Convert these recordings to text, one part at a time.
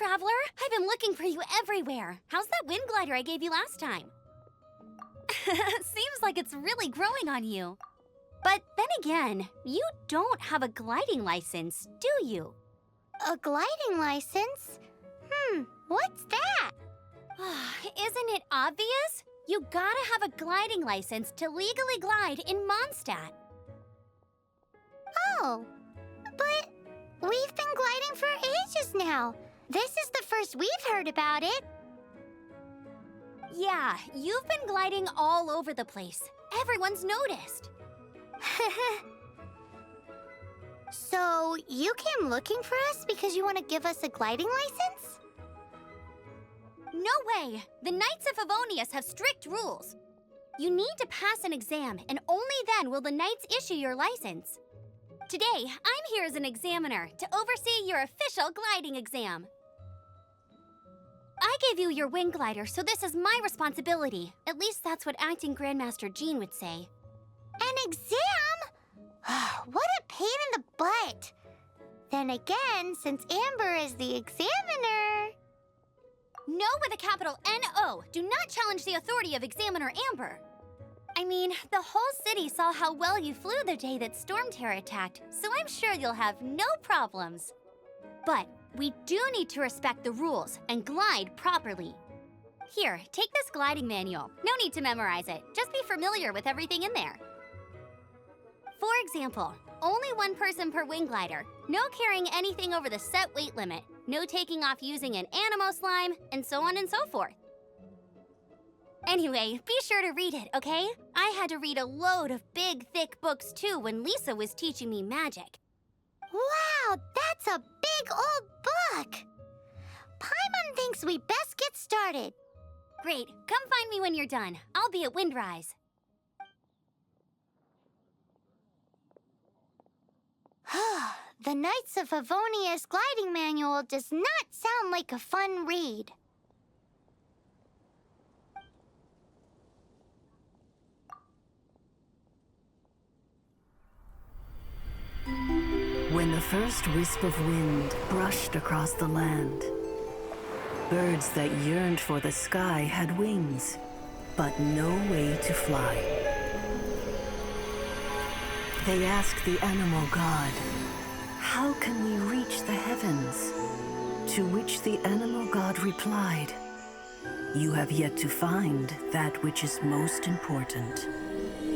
traveler. I've been looking for you everywhere. How's that wind glider I gave you last time? Seems like it's really growing on you. But then again, you don't have a gliding license, do you? A gliding license? What's that? Isn't it obvious? You gotta have a gliding license to legally glide in Mondstadt. Oh, but we've been gliding for ages now. This is the first we've heard about it. Yeah, you've been gliding all over the place. Everyone's noticed. So, you came looking for us because you want to give us a gliding license? No way! The Knights of Favonius have strict rules. You need to pass an exam, and only then will the Knights issue your license. Today, I'm here as an examiner to oversee your official gliding exam. I gave you your wing glider, so this is my responsibility. At least that's what Acting Grandmaster Jean would say. An exam? What a pain in the butt. Then again, since Amber is the examiner... No with a capital N-O. Do not challenge the authority of Examiner Amber. I mean, the whole city saw how well you flew the day that Storm Terror attacked, so I'm sure you'll have no problems. But we do need to respect the rules and glide properly. Here, take this gliding manual. No need to memorize it. Just be familiar with everything in there. For example, only one person per wing glider, no carrying anything over the set weight limit, no taking off using an animo slime, and so on and so forth. Anyway, be sure to read it, okay? I had to read a load of big, thick books too when Lisa was teaching me magic. Wow, that's a big old book! Paimon thinks we best get started. Great, come find me when you're done. I'll be at Windrise. The Knights of Favonius gliding manual does not sound like a fun read. When the first wisp of wind brushed across the land, birds that yearned for the sky had wings, but no way to fly. They asked the animal god, "How can we reach the heavens?" To which the animal god replied, "You have yet to find that which is most important."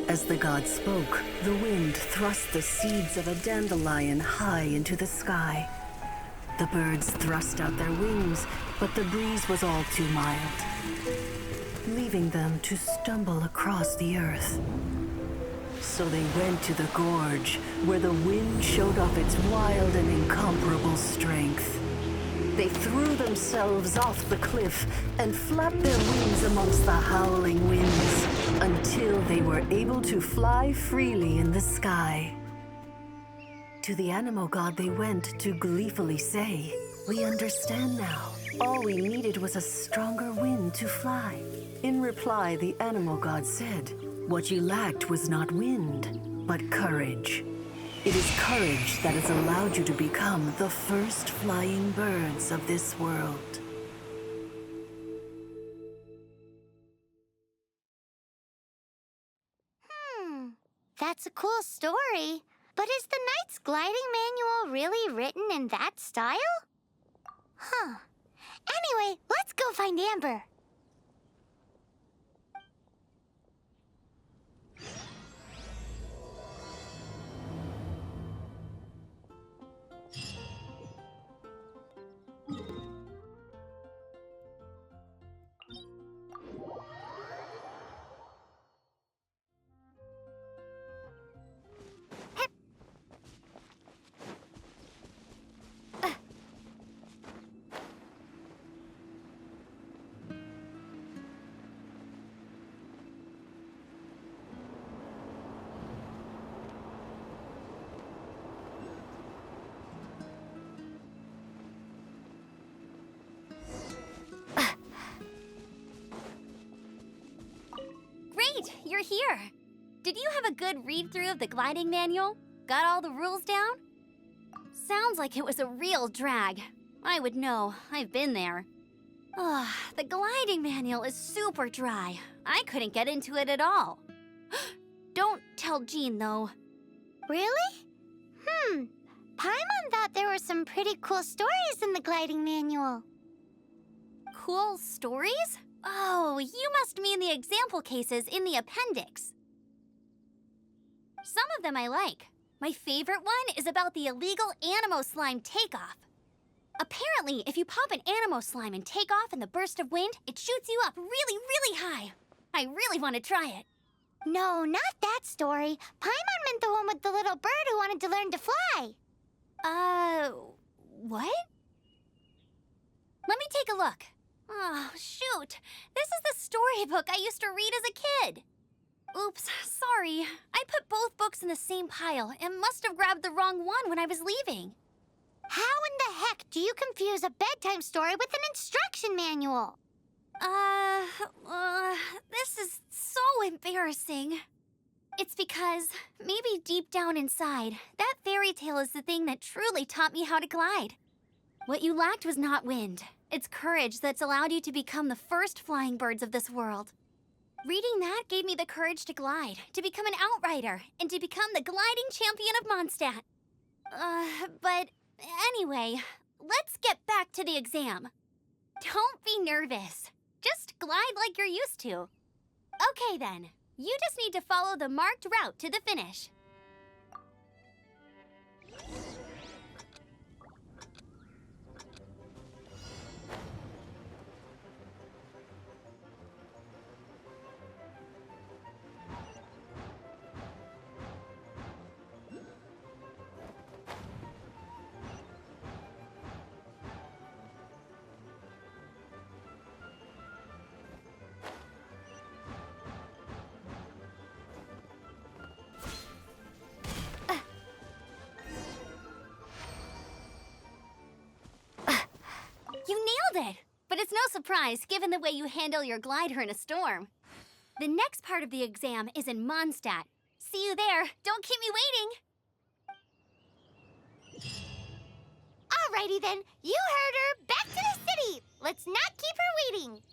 As the god spoke, the wind thrust the seeds of a dandelion high into the sky. The birds thrust out their wings, but the breeze was all too mild, leaving them to stumble across the earth. So they went to the gorge, where the wind showed off its wild and incomparable strength. They threw themselves off the cliff and flapped their wings amongst the howling winds until they were able to fly freely in the sky. To the animal god they went to gleefully say, "We understand now. All we needed was a stronger wind to fly." In reply, the animal god said, "What you lacked was not wind, but courage. It is courage that has allowed you to become the first flying birds of this world." That's a cool story. But is the Knight's gliding manual really written in that style? Anyway, let's go find Amber. You're here. Did you have a good read-through of the gliding manual? Got all the rules down? Sounds like it was a real drag. I would know. I've been there. Ugh, the gliding manual is super dry. I couldn't get into it at all. Don't tell Jean, though. Really? Paimon thought there were some pretty cool stories in the gliding manual. Cool stories? Oh, you must mean the example cases in the appendix. Some of them I like. My favorite one is about the illegal Animo slime takeoff. Apparently, if you pop an Animo slime and take off in the burst of wind, it shoots you up really, really high. I really want to try it. No, not that story. Paimon meant the one with the little bird who wanted to learn to fly. What? Let me take a look. Oh, shoot. This is the storybook I used to read as a kid. Oops, sorry. I put both books in the same pile and must have grabbed the wrong one when I was leaving. How in the heck do you confuse a bedtime story with an instruction manual? This is so embarrassing. It's because, maybe deep down inside, that fairy tale is the thing that truly taught me how to glide. What you lacked was not wind. It's courage that's allowed you to become the first flying birds of this world. Reading that gave me the courage to glide, to become an outrider, and to become the gliding champion of Mondstadt. But anyway, let's get back to the exam. Don't be nervous. Just glide like you're used to. Okay then, you just need to follow the marked route to the finish. You nailed it! But it's no surprise, given the way you handle your glider in a storm. The next part of the exam is in Mondstadt. See you there. Don't keep me waiting. Alrighty then, you heard her. Back to the city. Let's not keep her waiting.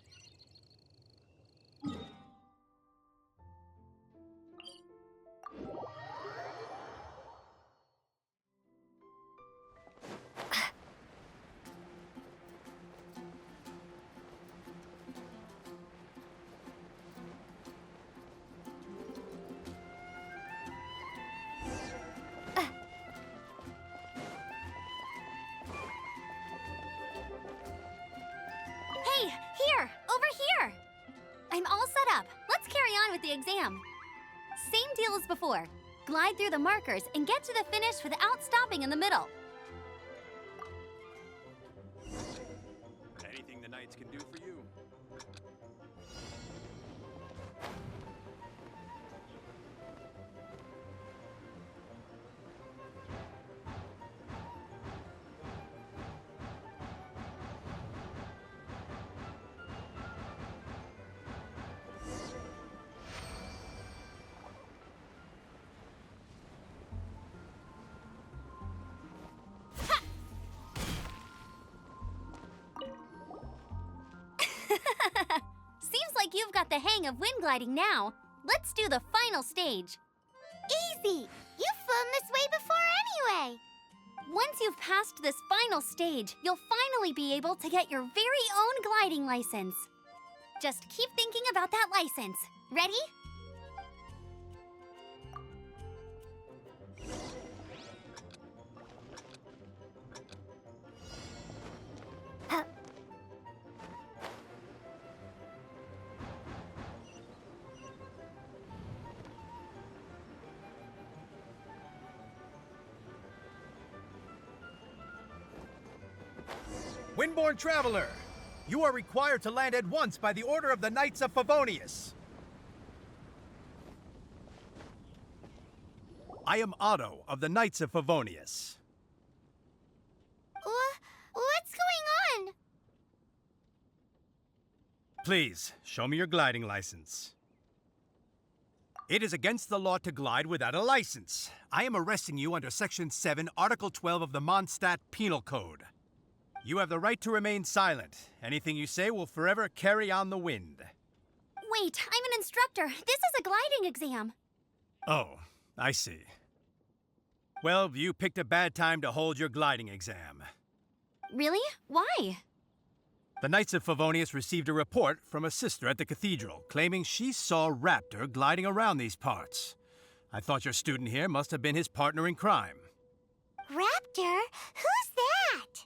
Hey, here! Over here! I'm all set up. Let's carry on with the exam. Same deal as before. Glide through the markers and get to the finish without stopping in the middle. Anything the Knights can do for you. Seems like you've got the hang of wind gliding now. Let's do the final stage. Easy. You've flown this way before anyway. Once you've passed this final stage, you'll finally be able to get your very own gliding license. Just keep thinking about that license. Ready? Windborne Traveler, you are required to land at once by the order of the Knights of Favonius. I am Otto of the Knights of Favonius. What's going on? Please, show me your gliding license. It is against the law to glide without a license. I am arresting you under Section 7, Article 12 of the Mondstadt Penal Code. You have the right to remain silent. Anything you say will forever carry on the wind. Wait, I'm an instructor. This is a gliding exam. Oh, I see. Well, you picked a bad time to hold your gliding exam. Really? Why? The Knights of Favonius received a report from a sister at the cathedral claiming she saw Raptor gliding around these parts. I thought your student here must have been his partner in crime. Raptor? Who's that?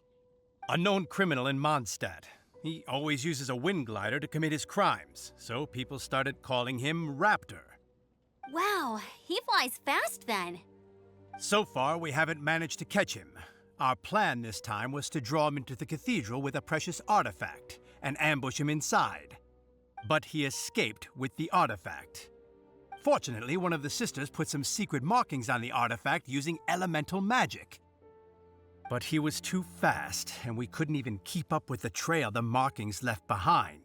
A known criminal in Mondstadt. He always uses a wind glider to commit his crimes, so people started calling him Raptor. Wow, he flies fast then. So far, we haven't managed to catch him. Our plan this time was to draw him into the cathedral with a precious artifact and ambush him inside. But he escaped with the artifact. Fortunately, one of the sisters put some secret markings on the artifact using elemental magic. But he was too fast, and we couldn't even keep up with the trail the markings left behind.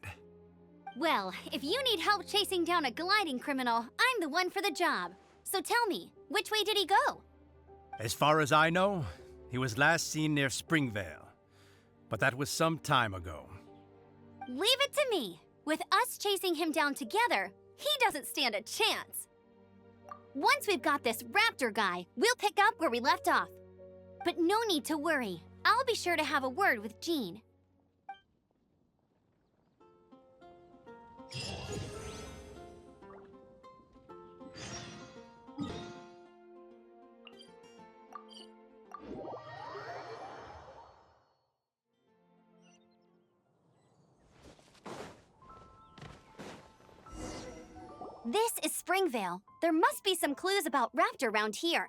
Well, if you need help chasing down a gliding criminal, I'm the one for the job. So tell me, which way did he go? As far as I know, he was last seen near Springvale. But that was some time ago. Leave it to me. With us chasing him down together, he doesn't stand a chance. Once we've got this Raptor guy, we'll pick up where we left off. But no need to worry. I'll be sure to have a word with Jean. This is Springvale. There must be some clues about Raptor around here.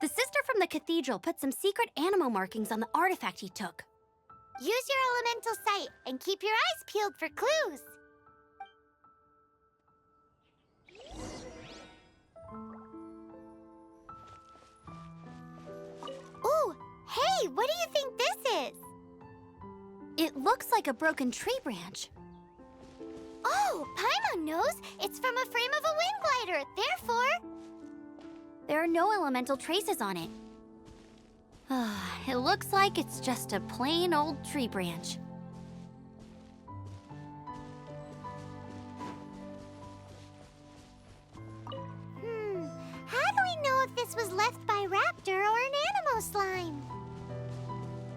The sister from the cathedral put some secret animal markings on the artifact he took. Use your elemental sight and keep your eyes peeled for clues. Ooh, hey, what do you think this is? It looks like a broken tree branch. Oh, Paimon knows. It's from a frame of a wind glider. Therefore, There are no elemental traces on it. It looks like it's just a plain old tree branch. how do we know if this was left by Raptor or an Animo slime?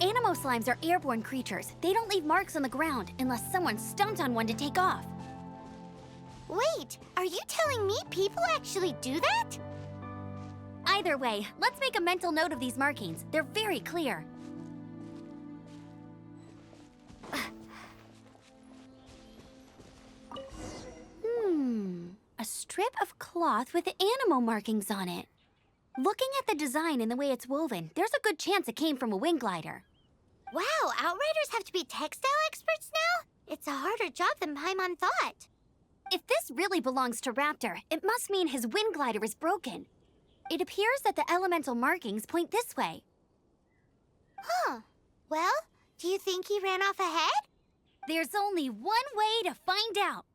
Animo slimes are airborne creatures. They don't leave marks on the ground unless someone stomped on one to take off. Wait, are you telling me people actually do that? Either way, let's make a mental note of these markings. They're very clear. A strip of cloth with animo markings on it. Looking at the design and the way it's woven, there's a good chance it came from a wind glider. Wow, Outriders have to be textile experts now? It's a harder job than Paimon thought. If this really belongs to Raptor, it must mean his wind glider is broken. It appears that the elemental markings point this way. Huh. Well, do you think he ran off ahead? There's only one way to find out.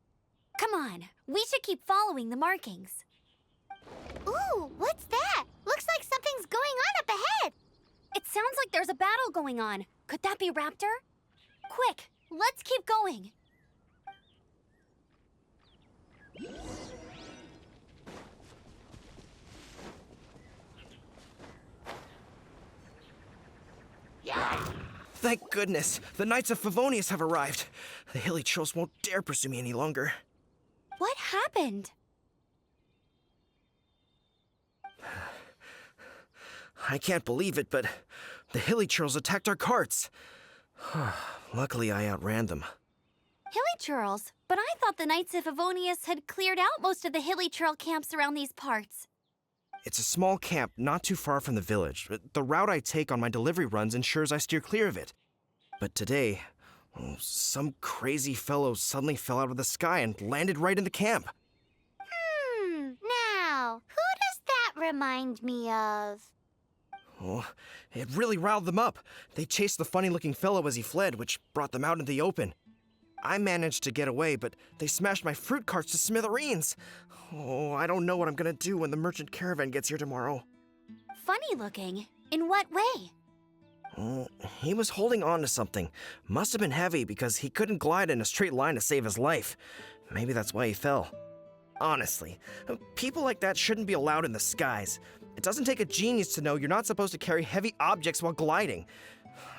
Come on, we should keep following the markings. Ooh, what's that? Looks like something's going on up ahead. It sounds like there's a battle going on. Could that be Raptor? Quick, let's keep going. Thank goodness, the Knights of Favonius have arrived. The Hilichurls won't dare pursue me any longer. What happened? I can't believe it, but the Hilichurls attacked our carts. Luckily, I outran them. Hilichurls? But I thought the Knights of Favonius had cleared out most of the Hilichurl camps around these parts. It's a small camp not too far from the village. The route I take on my delivery runs ensures I steer clear of it. But today, some crazy fellow suddenly fell out of the sky and landed right in the camp. Now, who does that remind me of? Oh, it really riled them up. They chased the funny-looking fellow as he fled, which brought them out in the open. I managed to get away, but they smashed my fruit carts to smithereens. Oh, I don't know what I'm gonna do when the merchant caravan gets here tomorrow. Funny looking? In what way? He was holding on to something. Must have been heavy because he couldn't glide in a straight line to save his life. Maybe that's why he fell. Honestly, people like that shouldn't be allowed in the skies. It doesn't take a genius to know you're not supposed to carry heavy objects while gliding.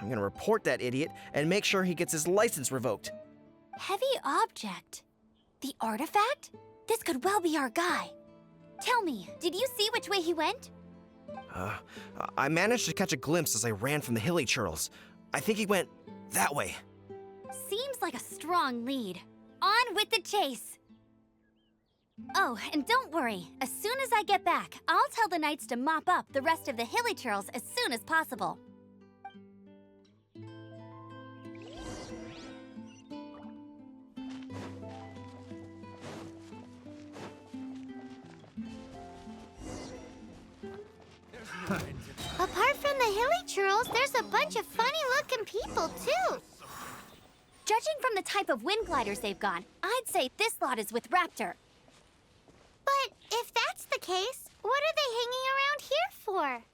I'm gonna report that idiot and make sure he gets his license revoked. Heavy object? The artifact? This could well be our guy. Tell me, did you see which way he went? I managed to catch a glimpse as I ran from the Hilichurls. I think he went that way. Seems like a strong lead. On with the chase! Oh, and don't worry. As soon as I get back, I'll tell the knights to mop up the rest of the Hilichurls as soon as possible. Apart from the Hilichurls, there's a bunch of funny-looking people, too. Judging from the type of wind gliders they've got, I'd say this lot is with Raptor. But if that's the case, what are they hanging around here for?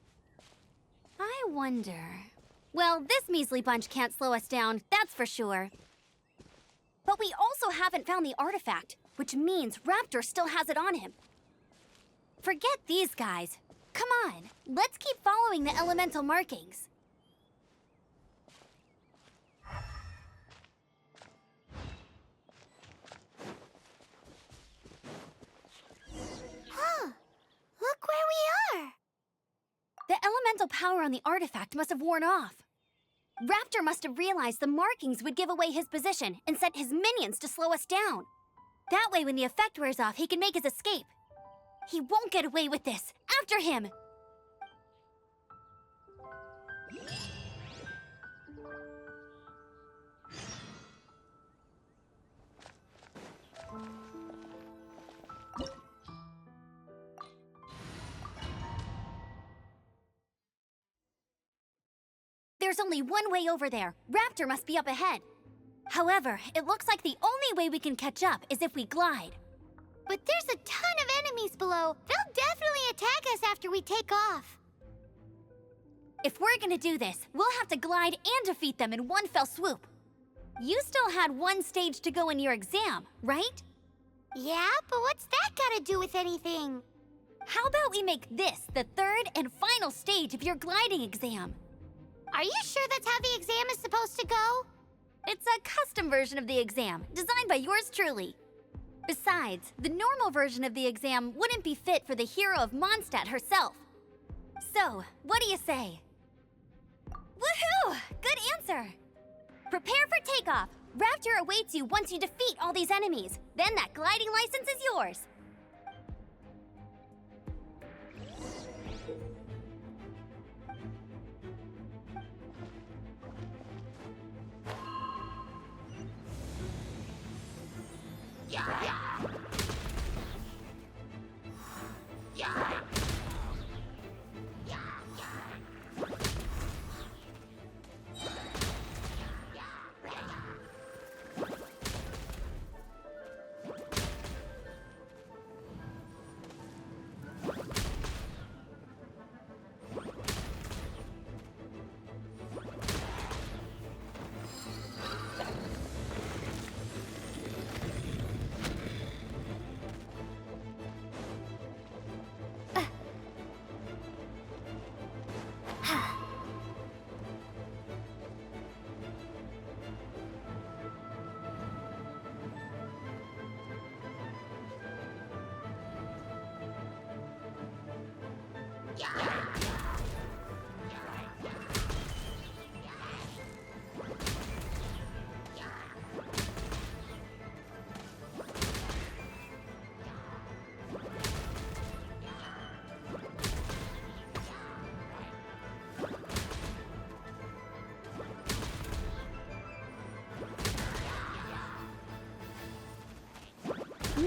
I wonder... Well, this measly bunch can't slow us down, that's for sure. But we also haven't found the artifact, which means Raptor still has it on him. Forget these guys. Come on, let's keep following the elemental markings. Huh. Look where we are. The elemental power on the artifact must have worn off. Raptor must have realized the markings would give away his position and sent his minions to slow us down. That way, when the effect wears off, he can make his escape. He won't get away with this. After him! There's only one way over there. Raptor must be up ahead. However, it looks like the only way we can catch up is if we glide. But there's a ton of enemies below. They'll definitely attack us after we take off. If we're gonna do this, we'll have to glide and defeat them in one fell swoop. You still had one stage to go in your exam, right? Yeah, but what's that gotta do with anything? How about we make this the third and final stage of your gliding exam? Are you sure that's how the exam is supposed to go? It's a custom version of the exam, designed by yours truly. Besides, the normal version of the exam wouldn't be fit for the hero of Mondstadt herself. So, what do you say? Woohoo! Good answer! Prepare for takeoff. Raptor awaits you once you defeat all these enemies. Then that gliding license is yours.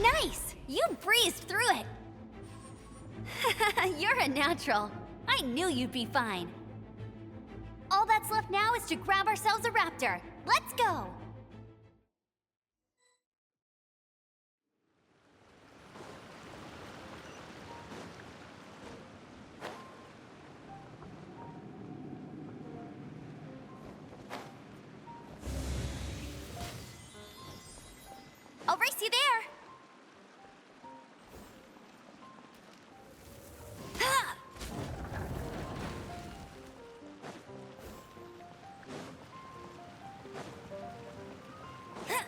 Nice! You breezed through it! You're a natural. I knew you'd be fine. All that's left now is to grab ourselves a raptor. Let's go! race you there! Ha! Ha!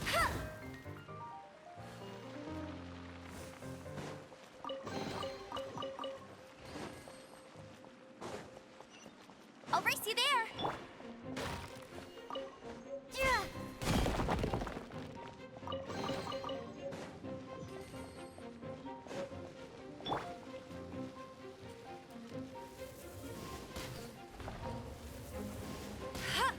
Ha! I'll race you there! Yeah. Ha!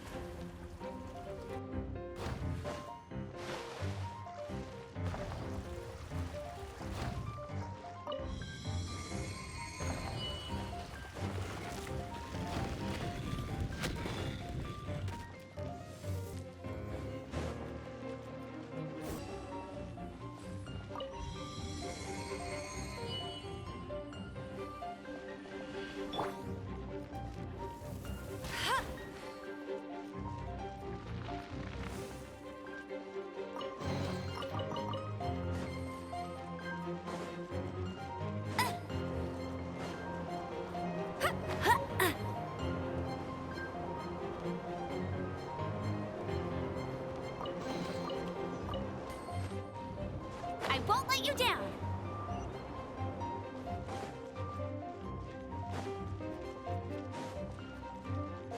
I won't let you down!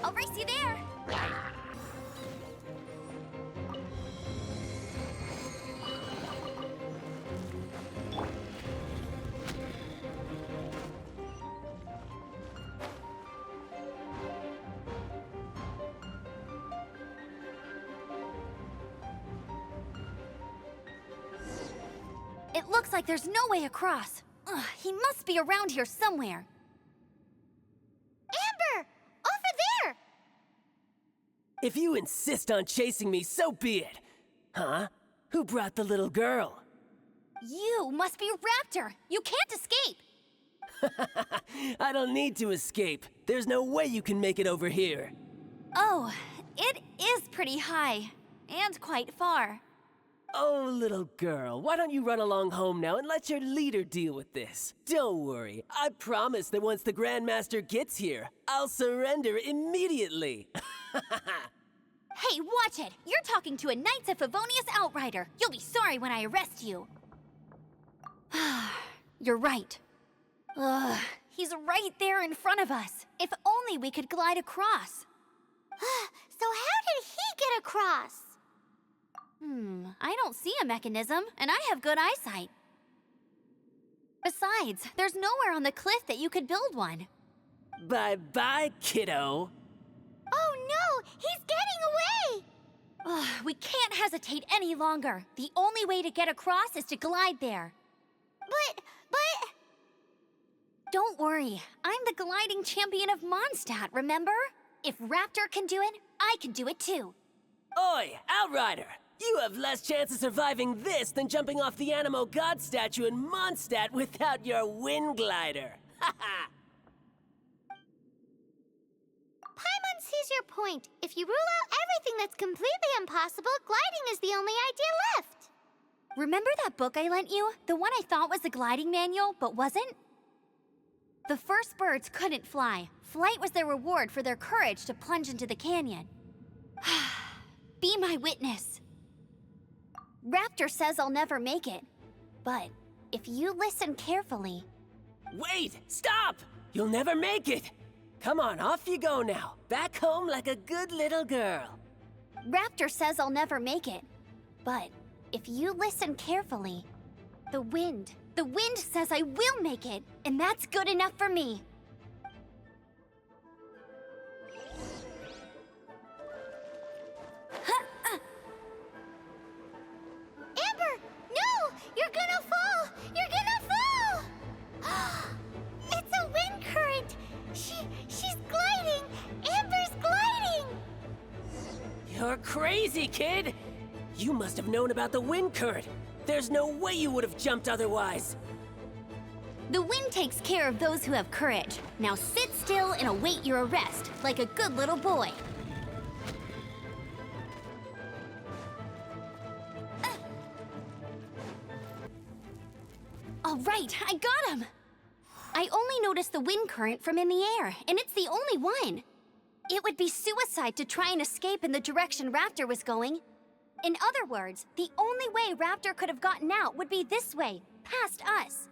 I'll race you there! It looks like there's no way across. Ugh, he must be around here somewhere. Amber! Over there! If you insist on chasing me, so be it. Huh? Who brought the little girl? You must be Raptor. You can't escape. I don't need to escape. There's no way you can make it over here. Oh, it is pretty high. And quite far. Oh, little girl, why don't you run along home now and let your leader deal with this? Don't worry, I promise that once the Grandmaster gets here, I'll surrender immediately. Hey, watch it! You're talking to a Knights of Favonius outrider. You'll be sorry when I arrest you. You're right. Ugh, he's right there in front of us. If only we could glide across. So how did he get across? I don't see a mechanism, and I have good eyesight. Besides, there's nowhere on the cliff that you could build one. Bye-bye, kiddo. Oh no! He's getting away! Ugh, we can't hesitate any longer. The only way to get across is to glide there. But... Don't worry, I'm the gliding champion of Mondstadt, remember? If Raptor can do it, I can do it too. Oi, Outrider! You have less chance of surviving this than jumping off the Animo God statue in Mondstadt without your wind glider. Haha! Paimon sees your point. If you rule out everything that's completely impossible, gliding is the only idea left. Remember that book I lent you? The one I thought was the gliding manual, but wasn't? The first birds couldn't fly. Flight was their reward for their courage to plunge into the canyon. Be my witness. Raptor says I'll never make it. But if you listen carefully... Wait! Stop! You'll never make it! Come on, off you go now. Back home like a good little girl. Raptor says I'll never make it. But if you listen carefully, the wind says I will make it, and that's good enough for me. Amber! No! You're gonna fall! You're gonna fall! It's a wind current! She's gliding! Amber's gliding! You're crazy, kid! You must have known about the wind current. There's no way you would have jumped otherwise. The wind takes care of those who have courage. Now sit still and await your arrest, like a good little boy. right, I got him! I only noticed the wind current from in the air, and it's the only one. It would be suicide to try and escape in the direction Raptor was going. In other words, the only way Raptor could have gotten out would be this way, past us.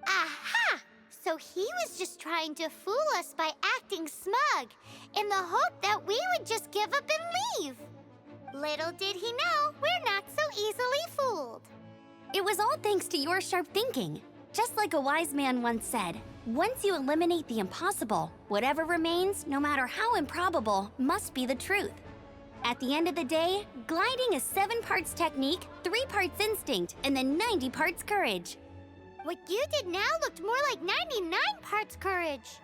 Aha! So he was just trying to fool us by acting smug, in the hope that we would just give up and leave. Little did he know, we're not so easily fooled. It was all thanks to your sharp thinking. Just like a wise man once said, once you eliminate the impossible, whatever remains, no matter how improbable, must be the truth. At the end of the day, gliding is 7 parts technique, 3 parts instinct, and then 90 parts courage. What you did now looked more like 99 parts courage.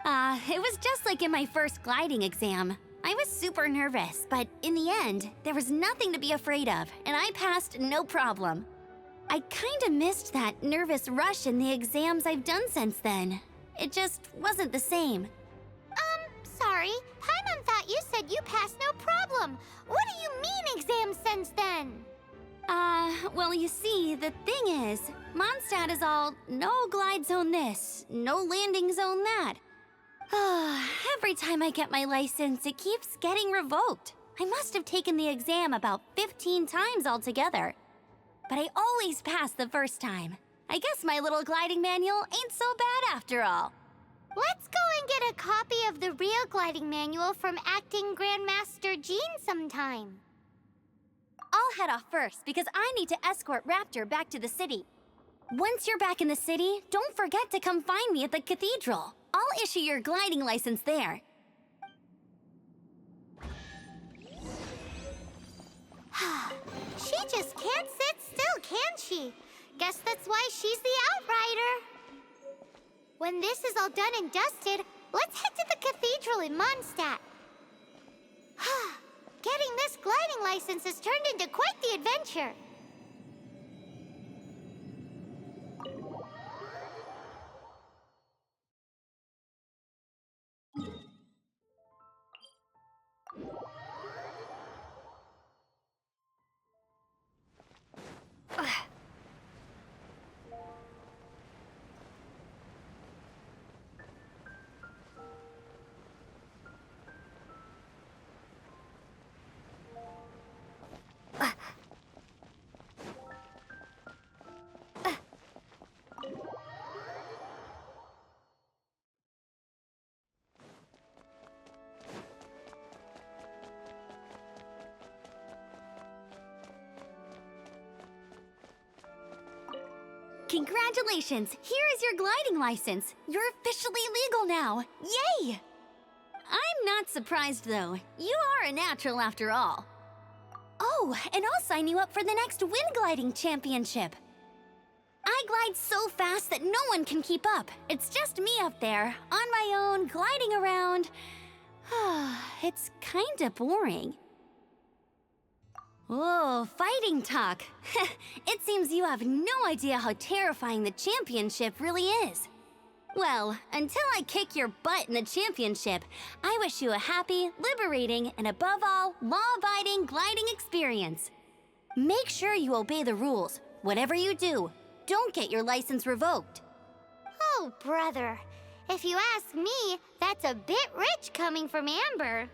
It was just like in my first gliding exam. I was super nervous, but in the end, there was nothing to be afraid of, and I passed no problem. I kinda missed that nervous rush in the exams I've done since then. It just wasn't the same. Sorry. Paimon thought you said you passed no problem. What do you mean exams since then? Well, you see, the thing is, Mondstadt is all no glide zone this, no landing zone that. Every time I get my license, it keeps getting revoked. I must have taken the exam about 15 times altogether. But I always pass the first time. I guess my little gliding manual ain't so bad after all. Let's go and get a copy of the real gliding manual from Acting Grandmaster Jean sometime. I'll head off first because I need to escort Raptor back to the city. Once you're back in the city, don't forget to come find me at the cathedral. I'll issue your gliding license there. She just can't sit still, can she? Guess that's why she's the Outrider. When this is all done and dusted, let's head to the cathedral in Mondstadt. Getting this gliding license has turned into quite the adventure. Congratulations! Here is your gliding license. You're officially legal now. Yay! I'm not surprised, though. You are a natural after all. Oh, and I'll sign you up for the next wind gliding championship. I glide so fast that no one can keep up. It's just me up there, on my own, gliding around. It's kinda boring. Oh, fighting talk. It seems you have no idea how terrifying the championship really is. Well, until I kick your butt in the championship, I wish you a happy, liberating, and above all, law-abiding gliding experience. Make sure you obey the rules. Whatever you do, don't get your license revoked. Oh, brother. If you ask me, that's a bit rich coming from Amber.